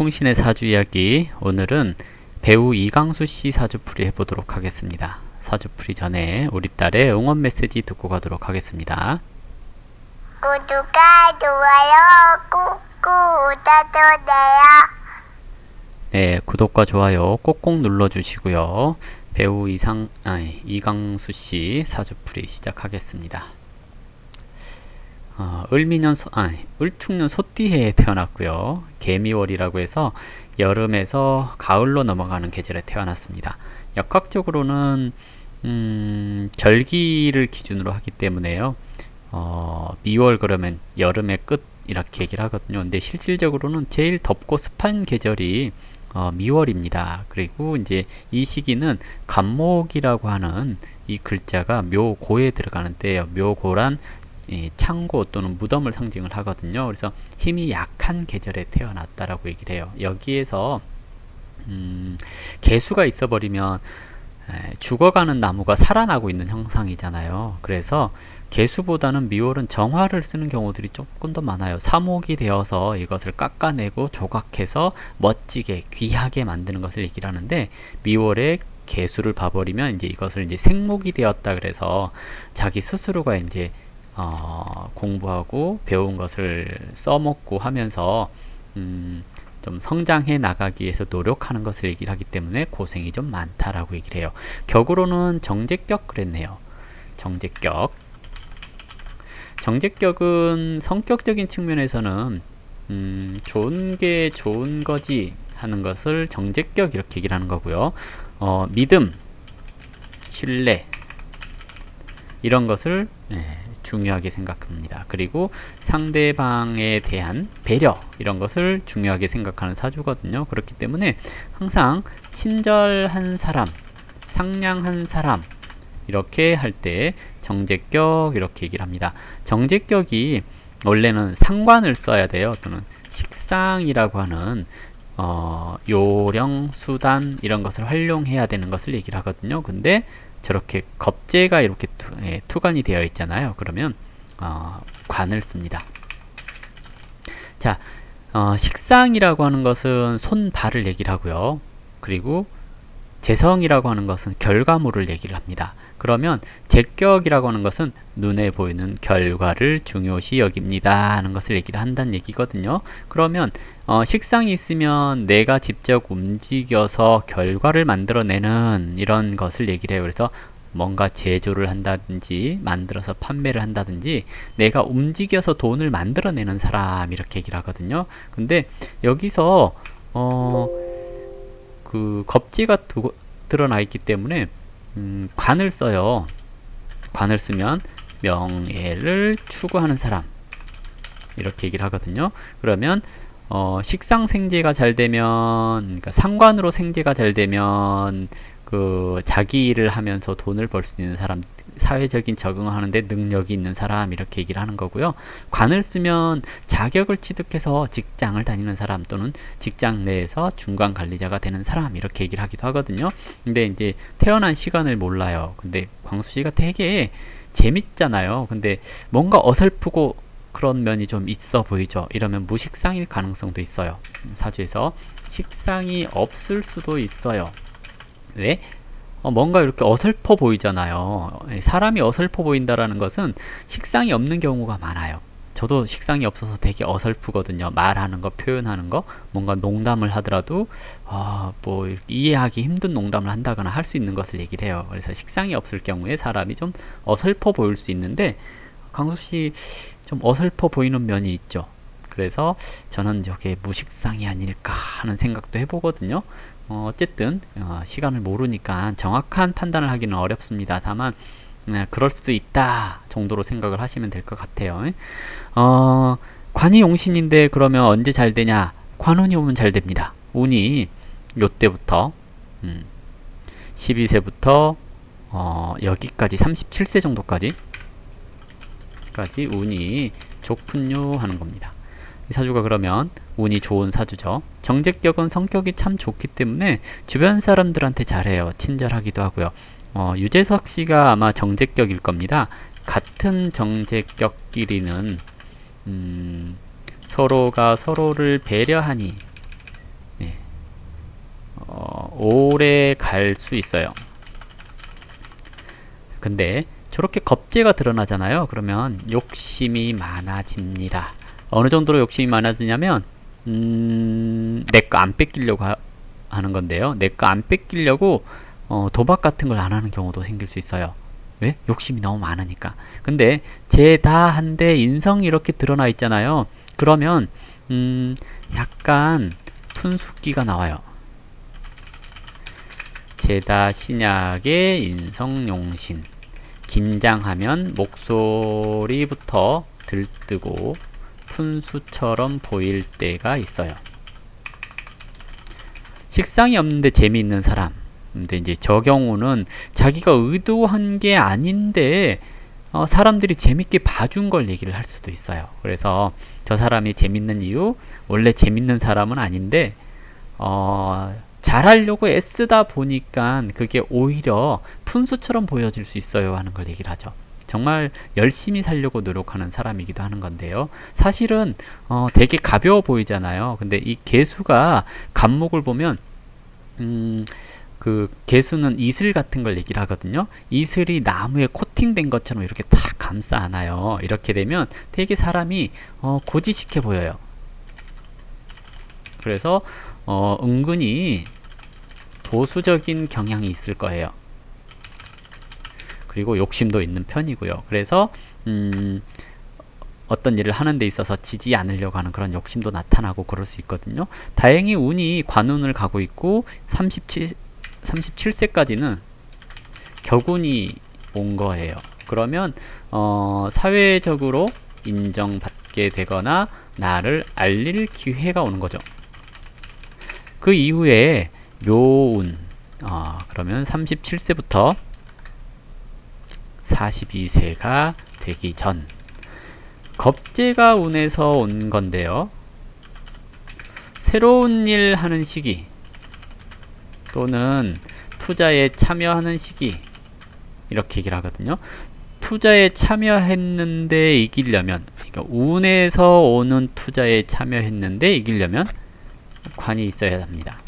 풍신의 사주 이야기. 오늘은 배우 이강수 씨 사주풀이 해보도록 하겠습니다. 사주풀이 전에 우리 딸의 응원 메시지 듣고 가도록 하겠습니다. 구독과 좋아요 꾹꾹 눌러주세요. 네, 구독과 좋아요 꼭꼭 눌러주시고요. 배우 이강수 씨 사주풀이 시작하겠습니다. 을축년 소띠해에 태어났고요. 개미월이라고 해서 여름에서 가을로 넘어가는 계절에 태어났습니다. 역학적으로는 절기를 기준으로 하기 때문에요. 미월 그러면 여름의 끝 이렇게 얘기를 하거든요. 근데 실질적으로는 제일 덥고 습한 계절이 미월입니다. 그리고 이제 이 시기는 간목이라고 하는 이 글자가 묘고에 들어가는 때예요. 묘고란 창고 또는 무덤을 상징을 하거든요. 그래서 힘이 약한 계절에 태어났다라고 얘기를 해요. 여기에서 개수가 있어 버리면 죽어가는 나무가 살아나고 있는 형상이잖아요. 그래서 개수보다는 미월은 정화를 쓰는 경우들이 조금 더 많아요. 사목이 되어서 이것을 깎아내고 조각해서 멋지게 귀하게 만드는 것을 얘기를 하는데, 미월에 개수를 봐버리면 이제 이것을 이제 생목이 되었다 그래서 자기 스스로가 이제 공부하고 배운 것을 써먹고 하면서 좀 성장해 나가기 위해서 노력하는 것을 얘기를 하기 때문에 고생이 좀 많다라고 얘기를 해요. 격으로는 정제격 그랬네요. 정제격은 성격적인 측면에서는 좋은 게 좋은 거지 하는 것을 정제격 이렇게 얘기를 하는 거고요. 믿음, 신뢰 이런 것을 중요하게 생각합니다. 그리고 상대방에 대한 배려 이런 것을 중요하게 생각하는 사주거든요. 그렇기 때문에 항상 친절한 사람, 상냥한 사람 이렇게 할 때 정제격 이렇게 얘기를 합니다. 정제격이 원래는 상관을 써야 돼요. 또는 식상이라고 하는 요령, 수단 이런 것을 활용해야 되는 것을 얘기를 하거든요. 근데 저렇게 겁재가 이렇게 투관이 되어 있잖아요. 그러면 관을 씁니다. 자, 식상이라고 하는 것은 손, 발을 얘기를 하고요. 그리고 재성이라고 하는 것은 결과물을 얘기를 합니다. 그러면 제격이라고 하는 것은 눈에 보이는 결과를 중요시 여깁니다 하는 것을 얘기를 한다는 얘기거든요. 그러면 식상이 있으면 내가 직접 움직여서 결과를 만들어내는 이런 것을 얘기를 해요. 그래서 뭔가 제조를 한다든지 만들어서 판매를 한다든지 내가 움직여서 돈을 만들어내는 사람 이렇게 얘기를 하거든요. 근데 여기서 그 겁지가 드러나 있기 때문에 관을 써요. 관을 쓰면 명예를 추구하는 사람 이렇게 얘기를 하거든요. 그러면 식상 생재가 잘 되면, 그러니까 상관으로 생재가 잘 되면 그 자기 일을 하면서 돈을 벌 수 있는 사람, 사회적인 적응을 하는데 능력이 있는 사람 이렇게 얘기를 하는 거고요. 관을 쓰면 자격을 취득해서 직장을 다니는 사람 또는 직장 내에서 중간 관리자가 되는 사람 이렇게 얘기를 하기도 하거든요. 근데 이제 태어난 시간을 몰라요. 근데 광수 씨가 되게 재밌잖아요. 근데 뭔가 어설프고 그런 면이 좀 있어 보이죠. 이러면 무식상일 가능성도 있어요. 사주에서 식상이 없을 수도 있어요. 왜? 뭔가 이렇게 어설퍼 보이잖아요. 사람이 어설퍼 보인다라는 것은 식상이 없는 경우가 많아요. 저도 식상이 없어서 되게 어설프거든요. 말하는 거, 표현하는 거, 뭔가 농담을 하더라도 뭐 이렇게 이해하기 힘든 농담을 한다거나 할 수 있는 것을 얘기를 해요. 그래서 식상이 없을 경우에 사람이 좀 어설퍼 보일 수 있는데, 강수 씨 좀 어설퍼 보이는 면이 있죠. 그래서 저는 저게 무식상이 아닐까 하는 생각도 해보거든요. 어쨌든 시간을 모르니까 정확한 판단을 하기는 어렵습니다. 다만 그럴 수도 있다 정도로 생각을 하시면 될 것 같아요. 관이 용신인데 그러면 언제 잘 되냐? 관운이 오면 잘 됩니다. 운이 요때부터 12세부터 여기까지 37세 정도까지 운이 좋군요 하는 겁니다. 이 사주가 그러면 운이 좋은 사주죠. 정제격은 성격이 참 좋기 때문에 주변 사람들한테 잘해요. 친절하기도 하고요. 유재석 씨가 아마 정제격일 겁니다. 같은 정제격끼리는 서로가 서로를 배려하니 오래 갈 수 있어요. 근데 저렇게 겁재가 드러나잖아요. 그러면 욕심이 많아집니다. 어느 정도로 욕심이 많아지냐면 내 거 안 뺏기려고 하는 건데요. 내 거 안 뺏기려고 도박 같은 걸 안 하는 경우도 생길 수 있어요. 왜? 욕심이 너무 많으니까. 근데 제다한데 인성이 이렇게 드러나 있잖아요. 그러면 약간 푼숫기가 나와요. 제다 신약의 인성용신. 긴장하면 목소리부터 들뜨고 푼수처럼 보일 때가 있어요. 식상이 없는데 재미있는 사람. 근데 이제 저 경우는 자기가 의도한 게 아닌데 사람들이 재밌게 봐준 걸 얘기를 할 수도 있어요. 그래서 저 사람이 재밌는 이유, 원래 재밌는 사람은 아닌데 잘하려고 애쓰다 보니까 그게 오히려 푼수처럼 보여질 수 있어요 하는 걸 얘기를 하죠. 정말 열심히 살려고 노력하는 사람이기도 하는 건데요. 사실은 되게 가벼워 보이잖아요. 근데 이 개수가 간목을 보면 그 개수는 이슬 같은 걸 얘기를 하거든요. 이슬이 나무에 코팅된 것처럼 이렇게 탁 감싸 안아요. 이렇게 되면 되게 사람이 고지식해 보여요. 그래서 은근히 보수적인 경향이 있을 거예요. 그리고 욕심도 있는 편이고요. 그래서 어떤 일을 하는 데 있어서 지지 않으려고 하는 그런 욕심도 나타나고 그럴 수 있거든요. 다행히 운이 관운을 가고 있고 37세까지는 격운이 온 거예요. 그러면 사회적으로 인정받게 되거나 나를 알릴 기회가 오는 거죠. 그 이후에 묘운 그러면 37세부터 42세가 되기 전 겁재가 운에서 온 건데요. 새로운 일 하는 시기 또는 투자에 참여하는 시기 이렇게 얘기를 하거든요. 투자에 참여했는데 이기려면 그러니까 운에서 오는 투자에 참여했는데 이기려면 관이 있어야 합니다.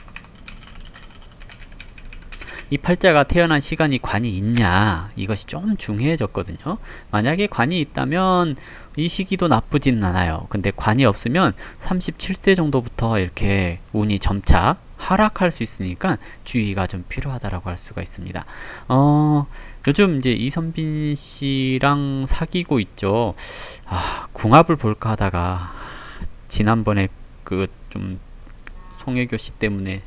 이 팔자가 태어난 시간이 관이 있냐 이것이 좀 중요해졌거든요. 만약에 관이 있다면 이 시기도 나쁘진 않아요. 근데 관이 없으면 37세 정도부터 이렇게 운이 점차 하락할 수 있으니까 주의가 좀 필요하다라고 할 수가 있습니다. 요즘 이제 이선빈 씨랑 사귀고 있죠. 궁합을 볼까 하다가 지난번에 그 좀 송혜교 씨 때문에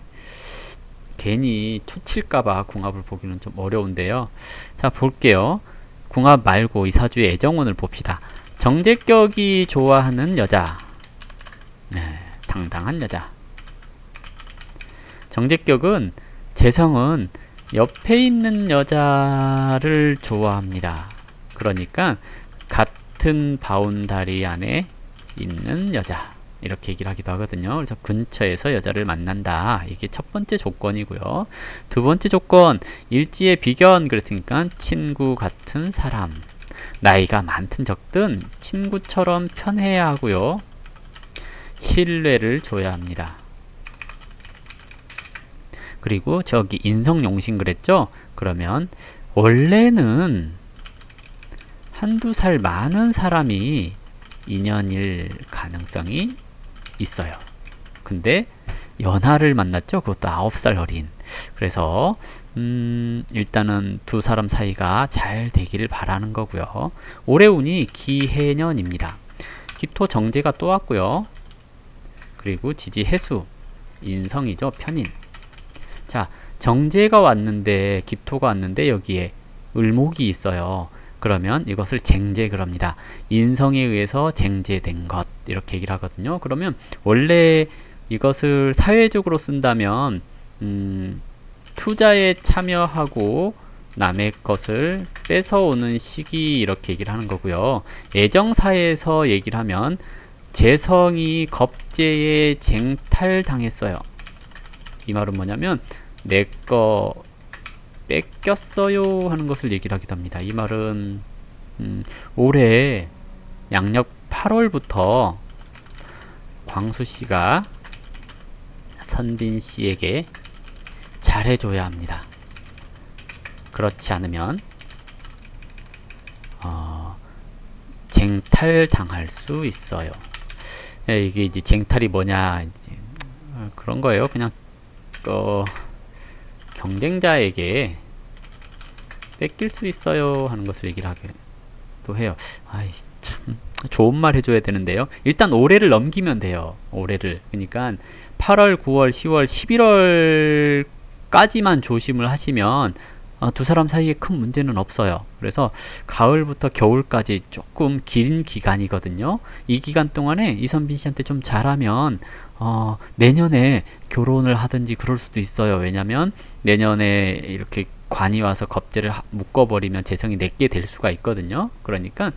괜히 초칠까봐 궁합을 보기는 좀 어려운데요. 자, 볼게요. 궁합 말고 이 사주의 애정운을 봅시다. 정제격이 좋아하는 여자. 네, 당당한 여자. 정제격은 재성은 옆에 있는 여자를 좋아합니다. 그러니까 같은 바운다리 안에 있는 여자. 이렇게 얘기를 하기도 하거든요. 그래서 근처에서 여자를 만난다. 이게 첫 번째 조건이고요. 두 번째 조건, 일지의 비견. 그랬으니까 친구 같은 사람. 나이가 많든 적든 친구처럼 편해야 하고요. 신뢰를 줘야 합니다. 그리고 저기 인성용신 그랬죠? 그러면 원래는 한두 살 많은 사람이 인연일 가능성이 있어요. 근데 연하를 만났죠? 그것도 9살 어린. 그래서 일단은 두 사람 사이가 잘 되기를 바라는 거고요. 올해 운이 기해년입니다. 기토 정제가 또 왔고요. 그리고 지지 해수, 인성이죠. 편인. 자, 정제가 왔는데 기토가 왔는데 여기에 을목이 있어요. 그러면 이것을 쟁제 그럽니다. 인성에 의해서 쟁제된 것 이렇게 얘기를 하거든요. 그러면 원래 이것을 사회적으로 쓴다면 투자에 참여하고 남의 것을 뺏어오는 시기 이렇게 얘기를 하는 거고요. 애정사에서 얘기를 하면 재성이 겁재에 쟁탈당했어요. 이 말은 뭐냐면 내 거 뺏겼어요 하는 것을 얘기를 하기도 합니다. 이 말은 올해 양력 8월부터 광수 씨가 선빈 씨에게 잘해줘야 합니다. 그렇지 않으면 쟁탈당할 수 있어요. 예, 이게 이제 쟁탈이 뭐냐, 이제 그런 거예요. 그냥 경쟁자에게 뺏길 수 있어요 하는 것을 얘기를 하기도 해요. 아이, 참 좋은 말 해줘야 되는데요. 일단 올해를 넘기면 돼요. 올해를. 그러니까 8월, 9월, 10월, 11월까지만 조심을 하시면 두 사람 사이에 큰 문제는 없어요. 그래서 가을부터 겨울까지 조금 긴 기간이거든요. 이 기간 동안에 이선빈 씨한테 좀 잘하면 내년에 결혼을 하든지 그럴 수도 있어요. 왜냐면 내년에 이렇게 관이 와서 겁재를 묶어버리면 재성이 내게 될 수가 있거든요. 그러니까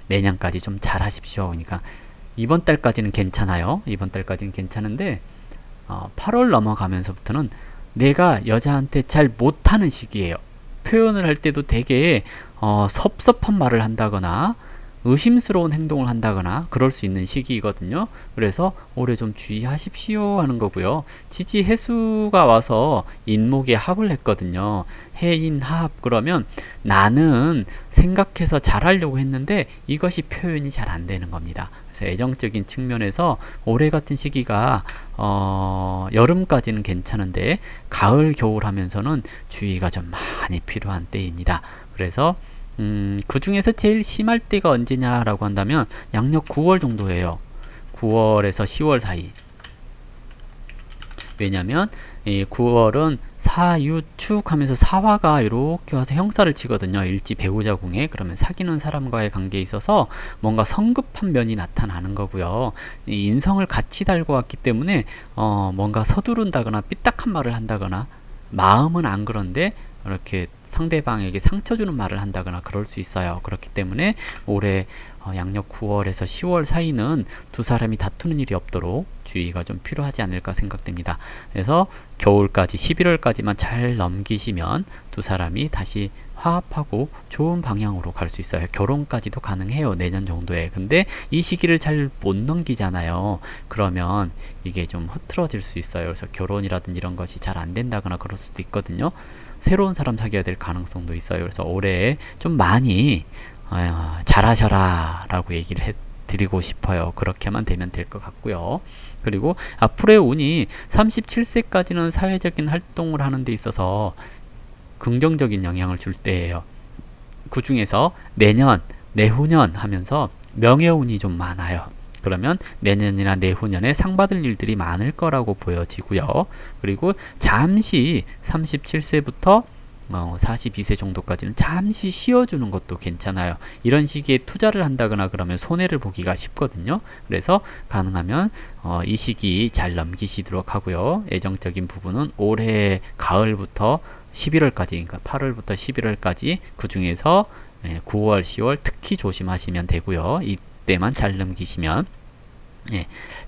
내년까지 좀 잘하십시오. 그러니까 이번 달까지는 괜찮아요. 이번 달까지는 괜찮은데 8월 넘어가면서부터는 내가 여자한테 잘 못하는 시기예요. 표현을 할 때도 되게 섭섭한 말을 한다거나 의심스러운 행동을 한다거나 그럴 수 있는 시기이거든요. 그래서 올해 좀 주의하십시오 하는 거고요. 지지 해수가 와서 인목에 합을 했거든요. 해인합 그러면 나는 생각해서 잘하려고 했는데 이것이 표현이 잘 안 되는 겁니다. 그래서 애정적인 측면에서 올해 같은 시기가 여름까지는 괜찮은데 가을 겨울 하면서는 주의가 좀 많이 필요한 때입니다. 그래서 그 중에서 제일 심할 때가 언제냐라고 한다면 양력 9월 정도예요. 9월에서 10월 사이. 왜냐면 이 9월은 사유축 하면서 사화가 이렇게 와서 형사를 치거든요. 일지 배우자 궁에. 그러면 사귀는 사람과의 관계에 있어서 뭔가 성급한 면이 나타나는 거고요. 이 인성을 같이 달고 왔기 때문에 뭔가 서두른다거나 삐딱한 말을 한다거나 마음은 안 그런데 이렇게 상대방에게 상처 주는 말을 한다거나 그럴 수 있어요. 그렇기 때문에 올해 양력 9월에서 10월 사이는 두 사람이 다투는 일이 없도록 주의가 좀 필요하지 않을까 생각됩니다. 그래서 겨울까지 11월까지만 잘 넘기시면 두 사람이 다시 화합하고 좋은 방향으로 갈 수 있어요. 결혼까지도 가능해요. 내년 정도에. 근데 이 시기를 잘 못 넘기잖아요. 그러면 이게 좀 흐트러질 수 있어요. 그래서 결혼이라든지 이런 것이 잘 안 된다거나 그럴 수도 있거든요. 새로운 사람 사귀어야 될 가능성도 있어요. 그래서 올해 좀 많이 잘하셔라 라고 얘기를 드리고 싶어요. 그렇게만 되면 될 것 같고요. 그리고 앞으로의 운이 37세까지는 사회적인 활동을 하는 데 있어서 긍정적인 영향을 줄 때예요. 그 중에서 내년, 내후년 하면서 명예운이 좀 많아요. 그러면 내년이나 내후년에 상 받을 일들이 많을 거라고 보여지고요. 그리고 잠시 37세부터 42세 정도까지는 잠시 쉬어주는 것도 괜찮아요. 이런 시기에 투자를 한다거나 그러면 손해를 보기가 쉽거든요. 그래서 가능하면 이 시기 잘 넘기시도록 하고요. 애정적인 부분은 올해 가을부터 11월까지, 그러니까 8월부터 11월까지 그 중에서 9월, 10월 특히 조심하시면 되고요. 이때만 잘 넘기시면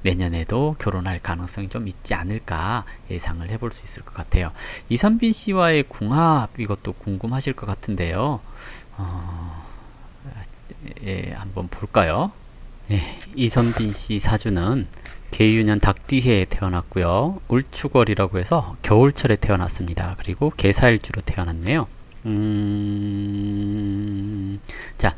내년에도 결혼할 가능성이 좀 있지 않을까 예상을 해볼 수 있을 것 같아요. 이선빈 씨와의 궁합 이것도 궁금하실 것 같은데요. 한번 볼까요? 이선빈 씨 사주는 계유년 닭띠해에 태어났고요. 울축월이라고 해서 겨울철에 태어났습니다. 그리고 계사일주로 태어났네요. 자,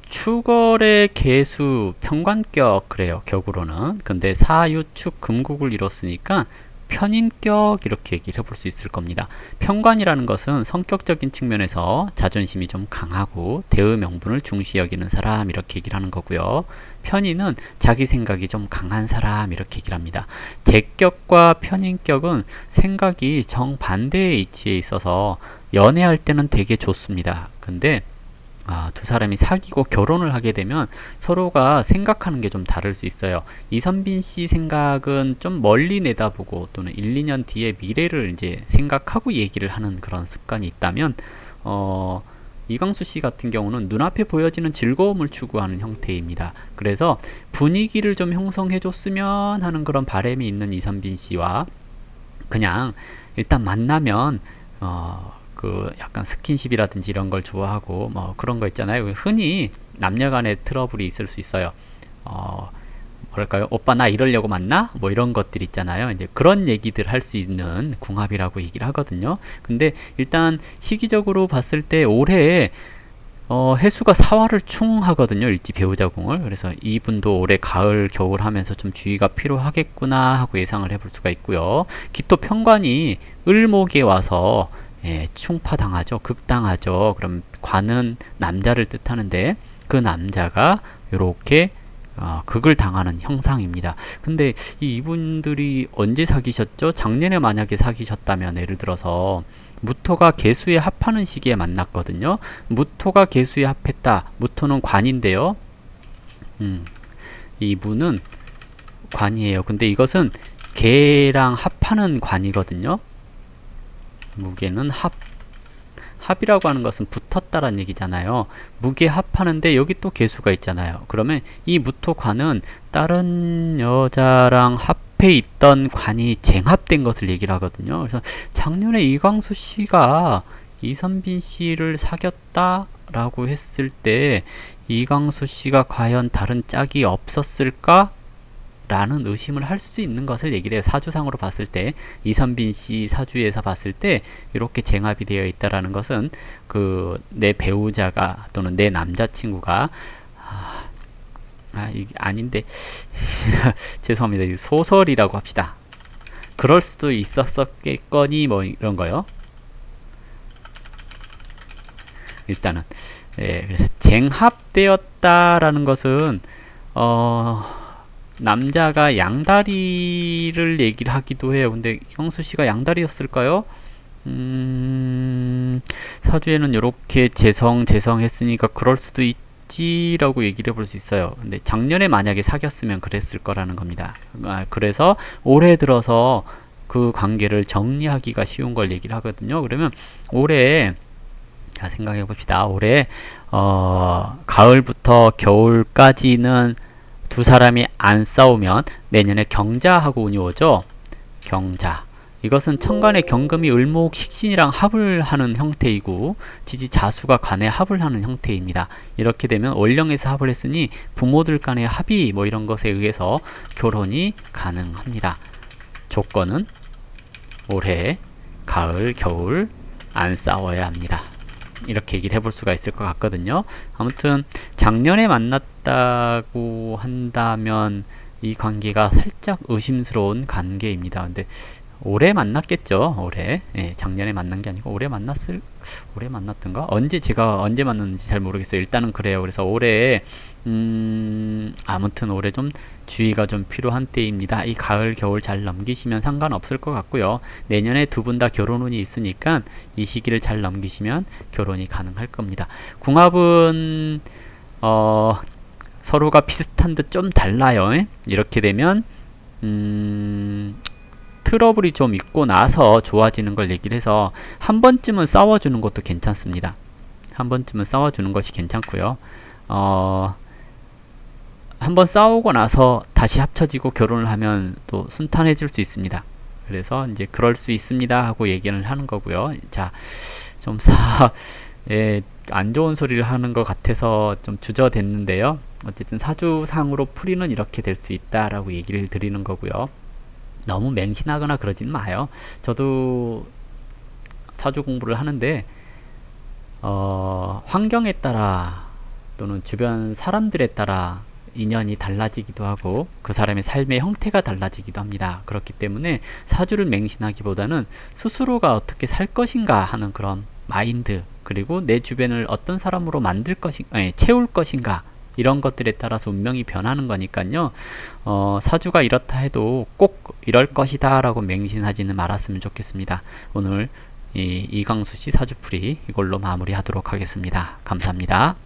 축월의 개수 편관격 그래요. 격으로는. 근데 사유축 금국을 이뤘으니까 편인격 이렇게 얘기를 해볼 수 있을 겁니다. 편관이라는 것은 성격적인 측면에서 자존심이 좀 강하고 대의 명분을 중시 여기는 사람 이렇게 얘기를 하는 거고요. 편인은 자기 생각이 좀 강한 사람 이렇게 얘기를 합니다. 제격과 편인격은 생각이 정반대의 위치에 있어서 연애할 때는 되게 좋습니다. 근데 두 사람이 사귀고 결혼을 하게 되면 서로가 생각하는 게 좀 다를 수 있어요. 이선빈 씨 생각은 좀 멀리 내다보고 또는 1, 2년 뒤에 미래를 이제 생각하고 얘기를 하는 그런 습관이 있다면 이광수 씨 같은 경우는 눈앞에 보여지는 즐거움을 추구하는 형태입니다. 그래서 분위기를 좀 형성해 줬으면 하는 그런 바람이 있는 이선빈 씨와 그냥 일단 만나면 그 약간 스킨십이라든지 이런 걸 좋아하고 뭐 그런 거 있잖아요. 흔히 남녀간의 트러블이 있을 수 있어요. 뭐랄까요? 오빠 나 이러려고 만나? 뭐 이런 것들 있잖아요. 이제 그런 얘기들 할 수 있는 궁합이라고 얘기를 하거든요. 근데 일단 시기적으로 봤을 때 올해 해수가 사화를 충하거든요. 일지 배우자궁을. 그래서 이분도 올해 가을, 겨울 하면서 좀 주의가 필요하겠구나 하고 예상을 해볼 수가 있고요. 기토 편관이 을목에 와서 충파당하죠. 극당하죠. 그럼 관은 남자를 뜻하는데 그 남자가 이렇게 극을 당하는 형상입니다. 근데 이분들이 언제 사귀셨죠? 작년에 만약에 사귀셨다면 예를 들어서 무토가 개수에 합하는 시기에 만났거든요. 무토가 개수에 합했다. 무토는 관인데요. 이분은 관이에요. 근데 이것은 개랑 합하는 관이거든요. 무게는 합이라고 하는 것은 붙었다라는 얘기잖아요. 무게 합하는데 여기 또 개수가 있잖아요. 그러면 이 무토관은 다른 여자랑 합해 있던 관이 쟁합된 것을 얘기를 하거든요. 그래서 작년에 이광수 씨가 이선빈 씨를 사귀었다라고 했을 때 이광수 씨가 과연 다른 짝이 없었을까? 라는 의심을 할 수 있는 것을 얘기를 해요. 사주상으로 봤을 때 이선빈 씨 사주에서 봤을 때 이렇게 쟁합이 되어 있다라는 것은 내 배우자가 또는 내 남자친구가 이게 아닌데 죄송합니다. 이게 소설이라고 합시다. 그럴 수도 있었겠거니 뭐 이런 거요. 일단은 그래서 쟁합되었다라는 것은 남자가 양다리를 얘기를 하기도 해요. 근데 형수 씨가 양다리였을까요? 사주에는 이렇게 재성 했으니까 그럴 수도 있지라고 얘기를 해볼 수 있어요. 근데 작년에 만약에 사귀었으면 그랬을 거라는 겁니다. 그래서 올해 들어서 그 관계를 정리하기가 쉬운 걸 얘기를 하거든요. 그러면 올해 자 생각해 봅시다. 올해 가을부터 겨울까지는 두 사람이 안 싸우면 내년에 경자하고 운이 오죠. 경자. 이것은 천간의 경금이 을목 식신이랑 합을 하는 형태이고 지지 자수가 간에 합을 하는 형태입니다. 이렇게 되면 월령에서 합을 했으니 부모들 간의 합의 뭐 이런 것에 의해서 결혼이 가능합니다. 조건은 올해 가을, 겨울 안 싸워야 합니다. 이렇게 얘기를 해볼 수가 있을 것 같거든요. 아무튼 작년에 만났다고 한다면 이 관계가 살짝 의심스러운 관계입니다. 근데 올해 만났겠죠. 올해 작년에 만난 게 아니고 올해 만났던가? 제가 언제 만났는지 잘 모르겠어요. 일단은 그래요. 그래서 올해 아무튼 올해 좀 주의가 좀 필요한 때입니다. 이 가을 겨울 잘 넘기시면 상관없을 것 같고요. 내년에 두 분 다 결혼운이 있으니까 이 시기를 잘 넘기시면 결혼이 가능할 겁니다. 궁합은 서로가 비슷한 듯 좀 달라요. 이렇게 되면 트러블이 좀 있고 나서 좋아지는 걸 얘기를 해서 한 번쯤은 싸워주는 것도 괜찮습니다. 한 번쯤은 싸워주는 것이 괜찮고요. 한번 싸우고 나서 다시 합쳐지고 결혼을 하면 또 순탄해질 수 있습니다. 그래서 이제 그럴 수 있습니다 하고 얘기를 하는 거고요. 자, 좀 안 좋은 소리를 하는 것 같아서 좀 주저됐는데요. 어쨌든 사주상으로 풀이는 이렇게 될 수 있다라고 얘기를 드리는 거고요. 너무 맹신하거나 그러진 마요. 저도 사주 공부를 하는데 환경에 따라 또는 주변 사람들에 따라 인연이 달라지기도 하고 그 사람의 삶의 형태가 달라지기도 합니다. 그렇기 때문에 사주를 맹신하기보다는 스스로가 어떻게 살 것인가 하는 그런 마인드, 그리고 내 주변을 어떤 사람으로 채울 것인가, 이런 것들에 따라서 운명이 변하는 거니까요. 사주가 이렇다 해도 꼭 이럴 것이다 라고 맹신하지는 말았으면 좋겠습니다. 오늘 이광수 씨 사주풀이 이걸로 마무리하도록 하겠습니다. 감사합니다.